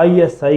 ISI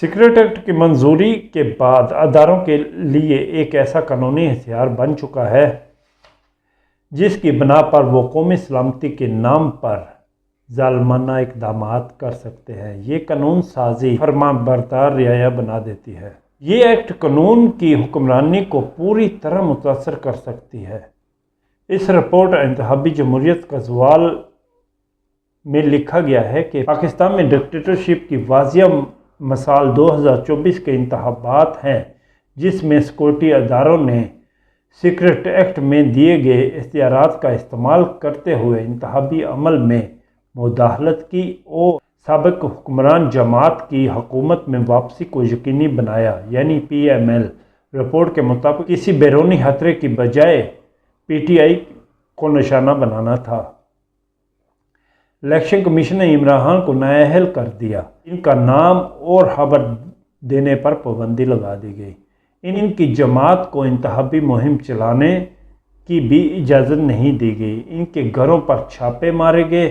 secret act کی منظوری کے بعد اداروں کے لیے ایک ایسا قانونی ہتھیار بن چکا ہے جس کی بنا پر وہ قومی سلامتی کے نام پر ظالمانہ اقدامات کر سکتے ہیں۔ یہ قانون سازی فرمانبردار رعایا بنا دیتی ہے۔ یہ ایکٹ قانون کی حکمرانی کو پوری طرح متاثر کر سکتی ہے۔ اس رپورٹ انتخابی جمہوریت کا زوال میں لکھا گیا ہے کہ پاکستان میں ڈکٹیٹرشپ کی واضح مثال 2024 کے انتخابات ہیں، جس میں سیکورٹی اداروں نے سیکرٹ ایکٹ میں دیے گئے اختیارات کا استعمال کرتے ہوئے انتخابی عمل میں مداخلت کی اور سابق حکمران جماعت کی حکومت میں واپسی کو یقینی بنایا، یعنی پی ایم ایل رپورٹ کے مطابق کسی بیرونی خطرے کی بجائے پی ٹی آئی کو نشانہ بنانا تھا۔ الیکشن کمیشن نے عمران خان کو نااہل کر دیا۔ ان کا نام اور خبر دینے پر پابندی لگا دی گئی۔ ان کی جماعت کو انتخابی مہم چلانے کی بھی اجازت نہیں دی گئی۔ ان کے گھروں پر چھاپے مارے گئے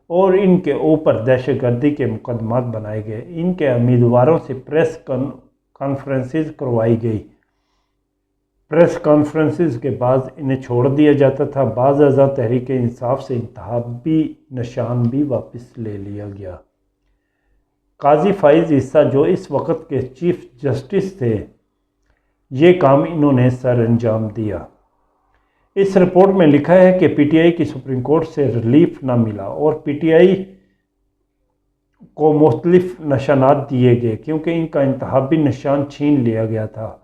اور ان کے اوپر دہشت گردی کے مقدمات بنائے گئے۔ ان کے امیدواروں سے پریس کانفرنسز کروائی گئی۔ پریس کانفرنسز کے بعد انہیں چھوڑ دیا جاتا تھا۔ بعض اعضاء تحریک انصاف سے انتخابی نشان بھی واپس لے لیا گیا۔ قاضی فائز عیسیٰ جو اس وقت کے چیف جسٹس تھے، یہ کام انہوں نے سر انجام دیا۔ اس رپورٹ میں لکھا ہے کہ پی ٹی آئی کی سپریم کورٹ سے ریلیف نہ ملا اور پی ٹی آئی کو مختلف نشانات دیے گئے کیونکہ ان کا انتخابی نشان چھین لیا گیا تھا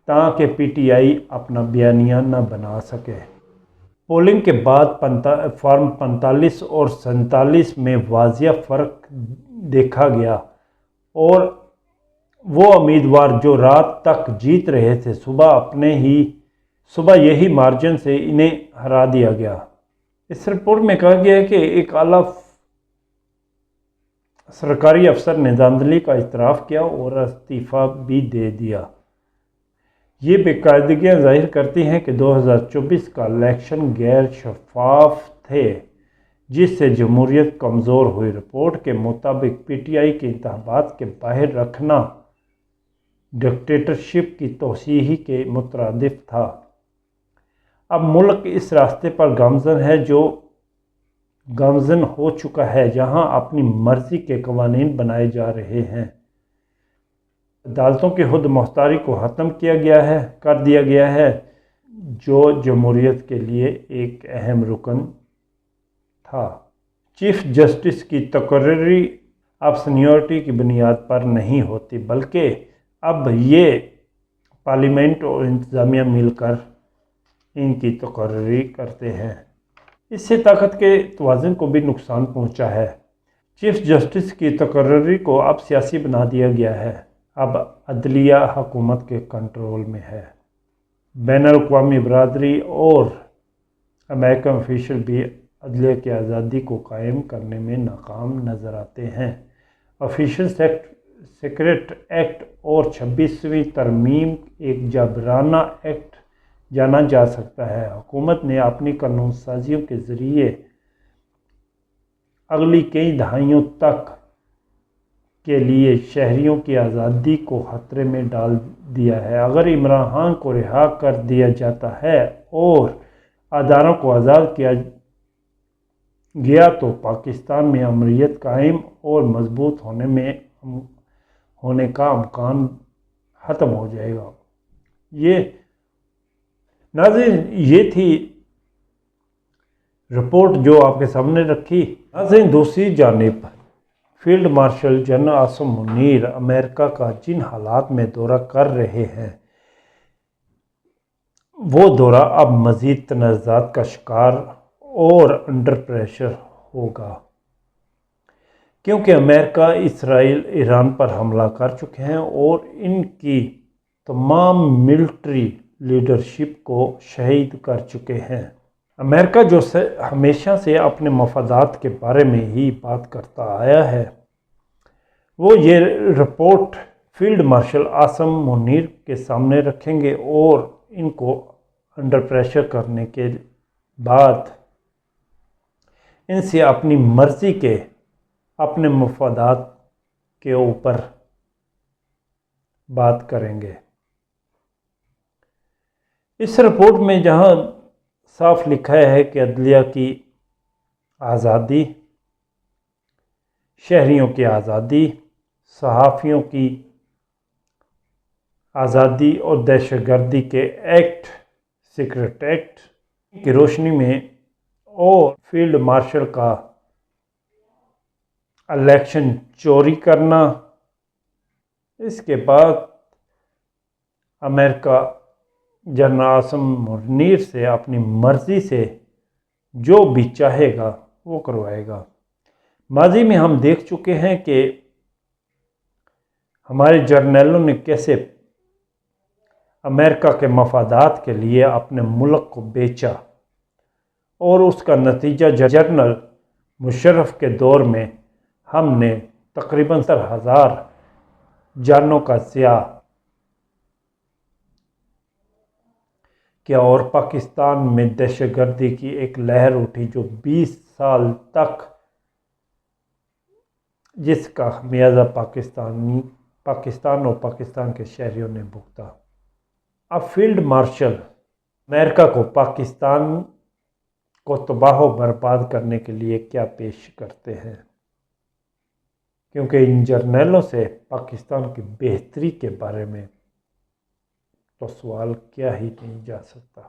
تاکہ پی ٹی آئی اپنا بیانیہ نہ بنا سکے۔ پولنگ کے بعد فارم 45 اور 47 میں واضح فرق دیکھا گیا اور وہ امیدوار جو رات تک جیت رہے تھے صبح یہی مارجن سے انہیں ہرا دیا گیا۔ اس رپورٹ میں کہا گیا ہے کہ ایک اعلیٰ سرکاری افسر نے دھاندلی کا اعتراف کیا اور استعفیٰ بھی دے دیا۔ یہ بے قاعدگیاں ظاہر کرتی ہیں کہ 2024 کا الیکشن غیر شفاف تھے، جس سے جمہوریت کمزور ہوئی۔ رپورٹ کے مطابق پی ٹی آئی کے انتخابات کے باہر رکھنا ڈکٹیٹرشپ کی توسیع کے مترادف تھا۔ اب ملک اس راستے پر گامزن ہو چکا ہے جہاں اپنی مرضی کے قوانین بنائے جا رہے ہیں۔ عدالتوں کی خود مختاری کو ختم کر دیا گیا ہے، جو جمہوریت کے لیے ایک اہم رکن تھا۔ چیف جسٹس کی تقرری اب سینیورٹی کی بنیاد پر نہیں ہوتی، بلکہ اب یہ پارلیمنٹ اور انتظامیہ مل کر ان کی تقرری کرتے ہیں۔ اس سے طاقت کے توازن کو بھی نقصان پہنچا ہے۔ چیف جسٹس کی تقرری کو اب سیاسی بنا دیا گیا ہے۔ اب عدلیہ حکومت کے کنٹرول میں ہے۔ بین الاقوامی برادری اور امریکن آفیشل بھی عدلیہ کی آزادی کو قائم کرنے میں ناکام نظر آتے ہیں۔ آفیشل سیکرٹ ایکٹ اور 26ویں ترمیم ایک جابرانہ ایکٹ جانا جا سکتا ہے۔ حکومت نے اپنی قانون سازیوں کے ذریعے اگلی کئی دہائیوں تک کے لیے شہریوں کی آزادی کو خطرے میں ڈال دیا ہے۔ اگر عمران خان کو رہا کر دیا جاتا ہے اور اداروں کو آزاد کیا گیا تو پاکستان میں امنیت قائم اور مضبوط ہونے کا امکان ختم ہو جائے گا۔ ناظرین، یہ تھی رپورٹ جو آپ کے سامنے رکھی۔ ناظرین، دوسری جانب field marshal general Asim Munir امریکہ کا جن حالات میں دورہ کر رہے ہیں، وہ دورہ اب مزید تنازعات کا شکار اور انڈر پریشر ہوگا، کیونکہ امریکہ، اسرائیل، ایران پر حملہ کر چکے ہیں اور ان کی تمام ملٹری لیڈرشپ کو شہید کر چکے ہیں۔ امریکہ جو ہمیشہ سے اپنے مفادات کے بارے میں ہی بات کرتا آیا ہے، وہ یہ report field marshal Asim Munir کے سامنے رکھیں گے اور ان کو انڈر پریشر کرنے کے بعد ان سے اپنی مرضی کے اپنے مفادات کے اوپر بات کریں گے۔ اس رپورٹ میں جہاں صاف لکھا ہے کہ عدلیہ کی آزادی، شہریوں کی آزادی، صحافیوں کی آزادی اور دہشت گردی کے ایکٹ، سیکرٹ ایکٹ کی روشنی میں اور فیلڈ مارشل کا الیکشن چوری کرنا، اس کے بعد امریکہ جنرل عاصم منیر سے اپنی مرضی سے جو بھی چاہے گا وہ کروائے گا۔ ماضی میں ہم دیکھ چکے ہیں کہ ہمارے جرنیلوں نے کیسے امریکہ کے مفادات کے لیے اپنے ملک کو بیچا، اور اس کا نتیجہ جنرل مشرف کے دور میں ہم نے تقریباً 70,000 جانوں کا ضیاع کیا، اور پاکستان میں دہشت گردی کی ایک لہر اٹھی جو 20 سال تک، جس کا خمیازہ پاکستان اور پاکستان کے شہریوں نے بھگتا۔ اب فیلڈ مارشل امریکہ کو پاکستان کو تباہ و برباد کرنے کے لیے کیا پیش کرتے ہیں، کیونکہ ان جرنیلوں سے پاکستان کی بہتری کے بارے میں تو سوال کیا ہی نہیں جا سکتا۔